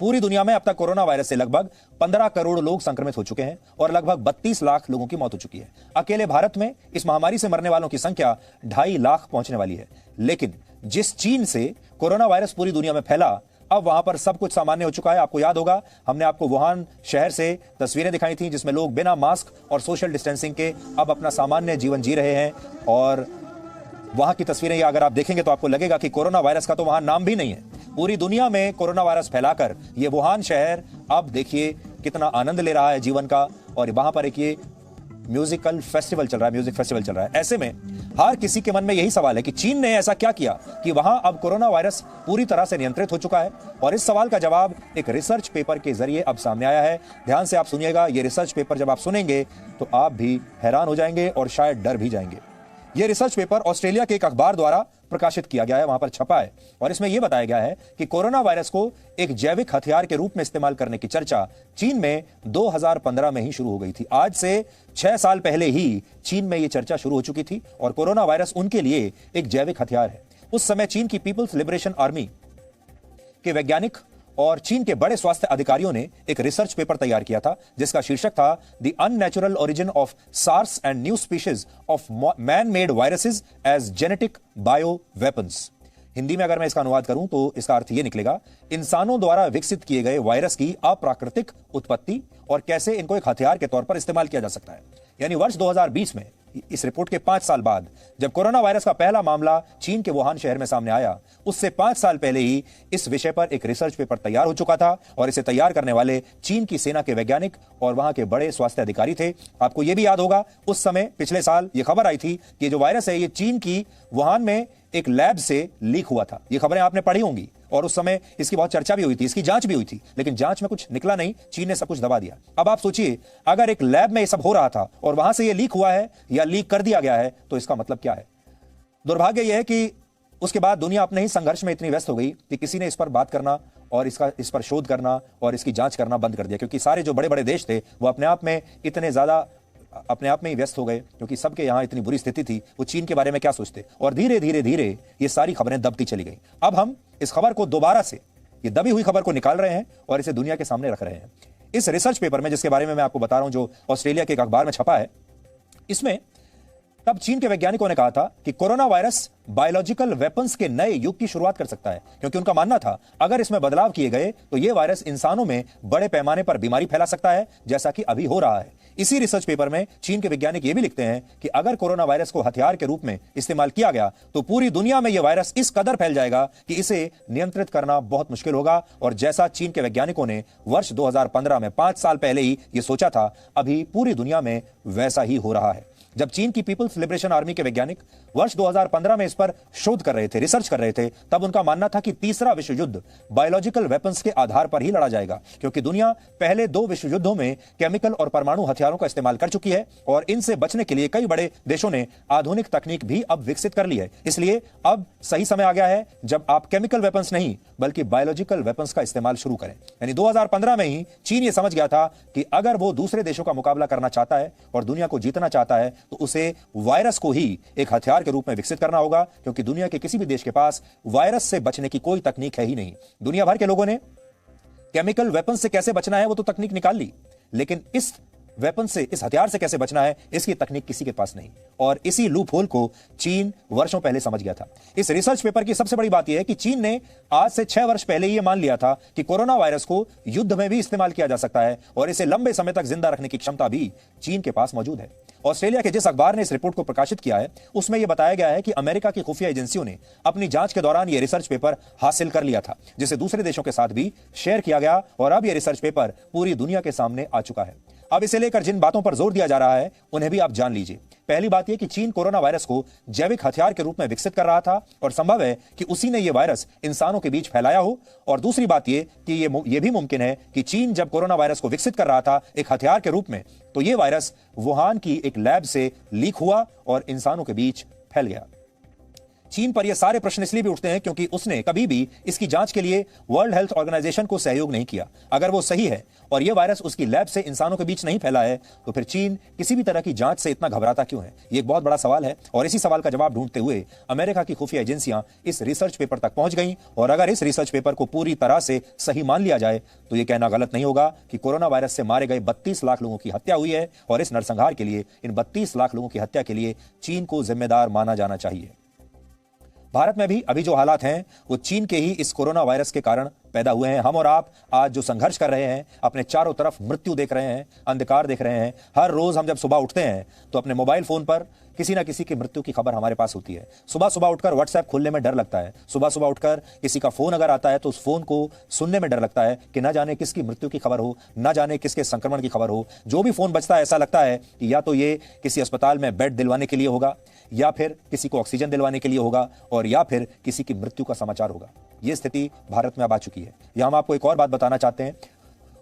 पूरी दुनिया में अब तक कोरोना वायरस से लगभग 15 करोड़ लोग संक्रमित हो चुके हैं और लगभग 32 लाख लोगों की मौत हो चुकी है। अकेले भारत में इस महामारी से मरने वालों की संख्या 2.5 लाख पहुंचने वाली है। लेकिन जिस चीन से कोरोना वायरस पूरी दुनिया में फैला, अब वहां पर सब कुछ सामान्य हो चुका है। आपको याद होगा, हमने आपको वुहान शहर से तस्वीरें दिखाई थी जिसमें लोग बिना मास्क और सोशल डिस्टेंसिंग के अब अपना सामान्य जीवन जी रहे हैं। और वहां की तस्वीरें अगर आप देखेंगे तो आपको लगेगा कि कोरोना वायरस का तो वहां नाम भी नहीं है। पूरी दुनिया में कोरोना वायरस फैलाकर ये वुहान शहर अब देखिए कितना आनंद ले रहा है जीवन का। और वहां पर एक ये म्यूजिक फेस्टिवल चल रहा है। ऐसे में हर किसी के मन में यही सवाल है कि चीन ने ऐसा क्या किया कि वहां अब कोरोना वायरस पूरी तरह से नियंत्रित हो चुका है। और इस सवाल का जवाब एक रिसर्च पेपर के जरिए अब सामने आया है। ध्यान से आप सुनिएगा, ये रिसर्च पेपर जब आप सुनेंगे तो आप भी हैरान हो जाएंगे और शायद डर भी जाएंगे। यह रिसर्च पेपर ऑस्ट्रेलिया के एक अखबार द्वारा प्रकाशित किया गया है, वहां पर छपा है। और इसमें यह बताया गया है कि कोरोना वायरस को एक जैविक हथियार के रूप में इस्तेमाल करने की चर्चा चीन में 2015 में ही शुरू हो गई थी। आज से 6 साल पहले ही चीन में यह चर्चा शुरू हो चुकी थी और कोरोना वायरस उनके लिए एक जैविक हथियार है। उस समय चीन की पीपल्स लिबरेशन आर्मी के वैज्ञानिक और चीन के बड़े स्वास्थ्य अधिकारियों ने एक रिसर्च पेपर तैयार किया था जिसका शीर्षक था the unnatural origin of SARS and new species of man made viruses as genetic bioweapons. Hindi में अगर मैं इसका अनुवाद करूं तो इसका अर्थ यह निकलेगा, इंसानों द्वारा विकसित किए गए वायरस की अप्राकृतिक उत्पत्ति और कैसे इनको एक हथियार के तौर पर इस्तेमाल किया जा सकता है। यानी वर्ष 2020 में इस रिपोर्ट के 5 साल बाद जब कोरोना वायरस का पहला मामला चीन के वुहान शहर में सामने आया, उससे 5 साल पहले ही इस विषय पर एक रिसर्च पेपर तैयार हो चुका था। और इसे तैयार करने वाले चीन की सेना के वैज्ञानिक और वहां के बड़े स्वास्थ्य अधिकारी थे। आपको यह भी याद होगा, उस समय पिछले साल यह खबर आई थी कि जो वायरस है ये चीन की वुहान में एक लैब से लीक हुआ था। ये खबरें आपने पढ़ी होंगी और उस समय इसकी बहुत चर्चा भी हुई थी, इसकी जांच भी हुई थी, लेकिन जांच में कुछ निकला नहीं, चीन ने सब कुछ दबा दिया। अब आप सोचिए, अगर एक लैब में ये सब हो रहा था और वहां से ये लीक हुआ है या लीक कर दिया गया है तो इसका मतलब क्या है। दुर्भाग्य यह है कि उसके बाद दुनिया अपने ही संघर्ष में इतनी व्यस्त हो गई कि किसी ने इस पर बात करना और इस पर शोध करना और इसकी जांच करना बंद कर दिया, क्योंकि सारे जो बड़े बड़े देश थे वो अपने आप में इतने ज्यादा अपने आप में ही व्यस्त हो गए, क्योंकि सबके यहां इतनी बुरी स्थिति थी, वो चीन के बारे में क्या सोचते। और धीरे धीरे धीरे ये सारी खबरें दबती चली गई। अब हम इस खबर को दोबारा से, ये दबी हुई खबर को निकाल रहे हैं और इसे दुनिया के सामने रख रहे हैं। इस रिसर्च पेपर में जिसके बारे में मैं आपको बता रहा हूं, जो ऑस्ट्रेलिया के एक अखबार में छपा है, इसमें तब चीन के वैज्ञानिकों ने कहा था कि कोरोना वायरस बायोलॉजिकल वेपन्स के नए युग की शुरुआत कर सकता है, क्योंकि उनका मानना था अगर इसमें बदलाव किए गए तो यह वायरस इंसानों में बड़े पैमाने पर बीमारी फैला सकता है, जैसा कि अभी हो रहा है। इसी रिसर्च पेपर में चीन के वैज्ञानिक यह भी लिखते हैं कि अगर कोरोना वायरस को हथियार के रूप में इस्तेमाल किया गया तो पूरी दुनिया में यह वायरस इस कदर फैल जाएगा कि इसे नियंत्रित करना बहुत मुश्किल होगा। और जैसा चीन के वैज्ञानिकों ने वर्ष 2015 में 5 साल पहले ही यह सोचा था, अभी पूरी दुनिया में वैसा ही हो रहा है। जब चीन की पीपल्स लिबरेशन आर्मी के वैज्ञानिक वर्ष 2015 में इस पर शोध कर रहे थे, रिसर्च कर रहे थे, तब उनका मानना था कि तीसरा विश्व युद्ध बायोलॉजिकल वेपन्स के आधार पर ही लड़ा जाएगा, क्योंकि दुनिया पहले 2 विश्व युद्धों में केमिकल और परमाणु हथियारों का इस्तेमाल कर चुकी है और इनसे बचने के लिए कई बड़े देशों ने आधुनिक तकनीक भी अब विकसित कर ली है। इसलिए अब सही समय आ गया है जब आप केमिकल वेपन्स नहीं बल्कि बायोलॉजिकल वेपन्स का इस्तेमाल शुरू करें। यानी 2015 में ही चीन ये समझ गया था कि अगर वो दूसरे देशों का मुकाबला करना चाहता है और दुनिया को जीतना चाहता है तो उसे वायरस को ही एक हथियार के रूप में विकसित करना होगा, क्योंकि दुनिया के किसी भी देश के पास वायरस से बचने की कोई तकनीक है ही नहीं। दुनिया भर के लोगों ने केमिकल वेपन से कैसे बचना है वो तो तकनीक निकाल ली, लेकिन इस वेपन से, इस हथियार से कैसे बचना है इसकी तकनीक किसी के पास नहीं। और इसी लूप होल को चीन वर्षों पहले समझ गया था। इस रिसर्च पेपर की सबसे बड़ी बात यह है कि चीन ने आज से 6 वर्ष पहले यह मान लिया था कि कोरोना वायरस को युद्ध में भी इस्तेमाल किया जा सकता है और इसे लंबे समय तक जिंदा रखने की क्षमता भी चीन के पास मौजूद है। ऑस्ट्रेलिया के जिस अखबार ने इस रिपोर्ट को प्रकाशित किया है उसमें यह बताया गया है कि अमेरिका की खुफिया एजेंसियों ने अपनी जांच के दौरान यह रिसर्च पेपर हासिल कर लिया था, जिसे दूसरे देशों के साथ भी शेयर किया गया और अब यह रिसर्च पेपर पूरी दुनिया के सामने आ चुका है। अब इसे लेकर जिन बातों पर जोर दिया जा रहा है उन्हें भी आप जान लीजिए। पहली बात यह कि चीन कोरोना वायरस को जैविक हथियार के रूप में विकसित कर रहा था और संभव है कि उसी ने यह वायरस इंसानों के बीच फैलाया हो। और दूसरी बात यह कि यह भी मुमकिन है कि चीन जब कोरोना वायरस को विकसित कर रहा था एक हथियार के रूप में, तो यह वायरस वुहान की एक लैब से लीक हुआ और इंसानों के बीच फैल गया। चीन पर यह सारे प्रश्न इसलिए भी उठते हैं क्योंकि उसने कभी भी इसकी जांच के लिए वर्ल्ड हेल्थ ऑर्गेनाइजेशन को सहयोग नहीं किया। अगर वो सही है और यह वायरस उसकी लैब से इंसानों के बीच नहीं फैला है तो फिर चीन किसी भी तरह की जांच से इतना घबराता क्यों है? ये एक बहुत बड़ा सवाल है और इसी सवाल का जवाब ढूंढते हुए अमेरिका की खुफिया एजेंसियां इस रिसर्च पेपर तक पहुंच गई। और अगर इस रिसर्च पेपर को पूरी तरह से सही मान लिया जाए तो यह कहना गलत नहीं होगा कि कोरोना वायरस से मारे गए 32 लाख लोगों की हत्या हुई है और इस नरसंहार के लिए, इन 32 लाख लोगों की हत्या के लिए चीन को जिम्मेदार माना जाना चाहिए। भारत में भी अभी जो हालात हैं वो चीन के ही इस कोरोना वायरस के कारण पैदा हुए हैं। हम और आप आज जो संघर्ष कर रहे हैं, अपने चारों तरफ मृत्यु देख रहे हैं, अंधकार देख रहे हैं। हर रोज हम जब सुबह उठते हैं तो अपने मोबाइल फोन पर किसी ना किसी की मृत्यु की खबर हमारे पास होती है। सुबह सुबह उठकर व्हाट्सएप खोलने में डर लगता है। सुबह सुबह उठकर किसी का फोन अगर आता है तो उस फोन को सुनने में डर लगता है कि ना जाने किसकी मृत्यु की खबर हो, ना जाने किसके संक्रमण की खबर हो। जो भी फोन बजता है ऐसा लगता है कि या तो ये किसी अस्पताल में बेड दिलवाने के लिए होगा, या फिर किसी को ऑक्सीजन दिलवाने के लिए होगा, और या फिर किसी की मृत्यु का समाचार होगा। यह स्थिति भारत में अब आ चुकी है। यहां हम आपको एक और बात बताना चाहते हैं,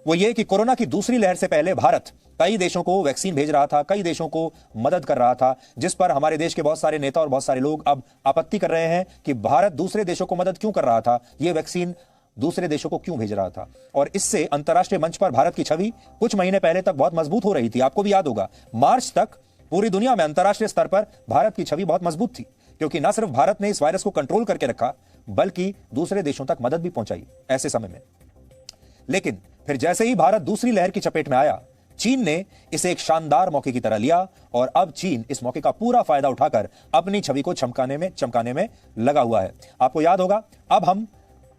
वो ये कि कोरोना की दूसरी लहर से पहले भारत कई देशों को वैक्सीन भेज रहा था, कई देशों को मदद कर रहा था, जिस पर हमारे देश के बहुत सारे नेता और बहुत सारे लोग अब आपत्ति कर रहे हैं कि भारत दूसरे देशों को मदद क्यों कर रहा था, ये वैक्सीन दूसरे देशों को क्यों भेज रहा था। और इससे अंतर्राष्ट्रीय मंच पर भारत की छवि कुछ महीने पहले तक बहुत मजबूत हो रही थी। आपको भी याद होगा, मार्च तक पूरी दुनिया में अंतर्राष्ट्रीय स्तर पर भारत की छवि बहुत मजबूत थी, क्योंकि न सिर्फ भारत ने इस वायरस को कंट्रोल करके रखा बल्कि दूसरे देशों तक मदद भी पहुंचाई ऐसे समय में। लेकिन फिर जैसे ही भारत दूसरी लहर की चपेट में आया, चीन ने इसे एक शानदार मौके की तरह लिया और अब चीन इस मौके का पूरा फायदा उठाकर अपनी छवि को चमकाने में लगा हुआ है। आपको याद होगा, अब हम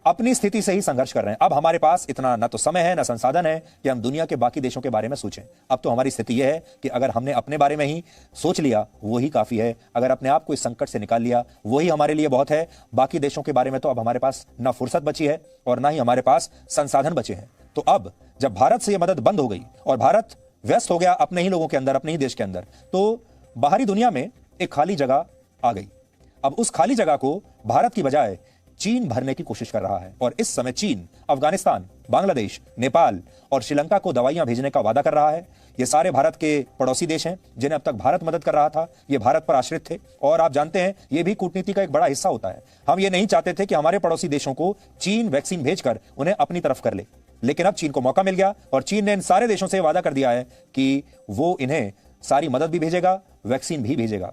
अपनी स्थिति से ही संघर्ष कर रहे हैं। अब हमारे पास इतना न तो समय है न संसाधन है कि हम दुनिया के बाकी देशों के बारे में सोचें। अब तो हमारी स्थिति यह है कि अगर हमने अपने बारे में ही सोच लिया वही काफी है। अगर अपने आप को इस संकट से निकाल लिया वही हमारे लिए बहुत है। बाकी देशों के बारे में तो अब हमारे पास ना फुर्सत बची है और ना ही हमारे पास संसाधन बचे हैं। तो अब जब भारत से यह मदद बंद हो गई और भारत व्यस्त हो गया अपने ही लोगों के अंदर, अपने ही देश के अंदर, तो बाहरी दुनिया में एक खाली जगह आ गई। अब उस खाली जगह को भारत की बजाय चीन भरने की कोशिश कर रहा है और इस समय चीन अफगानिस्तान, बांग्लादेश, नेपाल और श्रीलंका को दवाइयां भेजने का वादा कर रहा है। ये सारे भारत के पड़ोसी देश हैं जिन्हें अब तक भारत मदद कर रहा था। ये भारत पर आश्रित थे और आप जानते हैं ये भी कूटनीति का एक बड़ा हिस्सा होता है। हम ये नहीं चाहते थे कि हमारे पड़ोसी देशों को चीन वैक्सीन भेजकर उन्हें अपनी तरफ कर ले, लेकिन अब चीन को मौका मिल गया और चीन ने इन सारे देशों से वादा कर दिया है कि वो इन्हें सारी मदद भी भेजेगा, वैक्सीन भी भेजेगा।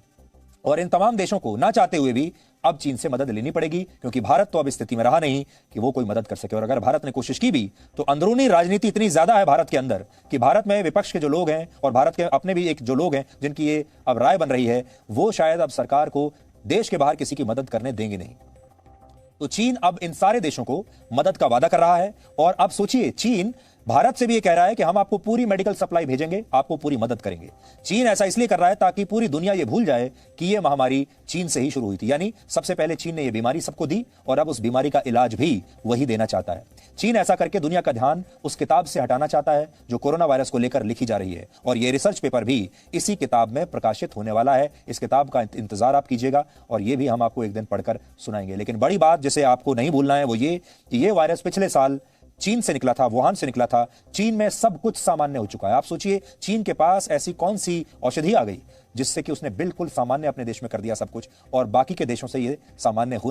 और इन तमाम देशों को ना चाहते हुए भी अब चीन से मदद लेनी पड़ेगी, क्योंकि भारत तो अब इस स्थिति में रहा नहीं कि वो कोई मदद कर सके। और अगर भारत ने कोशिश की भी तो अंदरूनी राजनीति इतनी ज्यादा है भारत के अंदर कि भारत में विपक्ष के जो लोग हैं और भारत के अपने भी एक जो लोग हैं जिनकी ये अब राय बन रही है, वो शायद अब सरकार को देश के बाहर किसी की मदद करने देंगे नहीं। तो चीन अब इन सारे देशों को मदद का वादा कर रहा है और अब सोचिए, चीन भारत से भी ये कह रहा है कि हम आपको पूरी मेडिकल सप्लाई भेजेंगे, आपको पूरी मदद करेंगे। चीन ऐसा इसलिए कर रहा है ताकि पूरी दुनिया ये भूल जाए कि ये महामारी चीन से ही शुरू हुई थी। यानी सबसे पहले चीन ने ये बीमारी सबको दी और अब उस बीमारी का इलाज भी वही देना चाहता है। चीन ऐसा करके दुनिया का ध्यान उस किताब से हटाना चाहता है जो कोरोना वायरस को लेकर लिखी जा रही है और ये रिसर्च पेपर भी इसी किताब में प्रकाशित होने वाला है। इस किताब का इंतजार आप कीजिएगा और ये भी हम आपको एक दिन पढ़कर सुनाएंगे। लेकिन बड़ी बात जिसे आपको नहीं भूलना है वो ये कि ये वायरस पिछले साल चीन से निकला था, वुहान से निकला था। चीन में सब कुछ सामान्य हो चुका है। आप सोचिए, चीन के पास ऐसी कौन सी औषधि आ गई जिससे कि उसने बिल्कुल सामान्य अपने देश में कर दिया सब कुछ और बाकी के देशों से ये सामान्य हो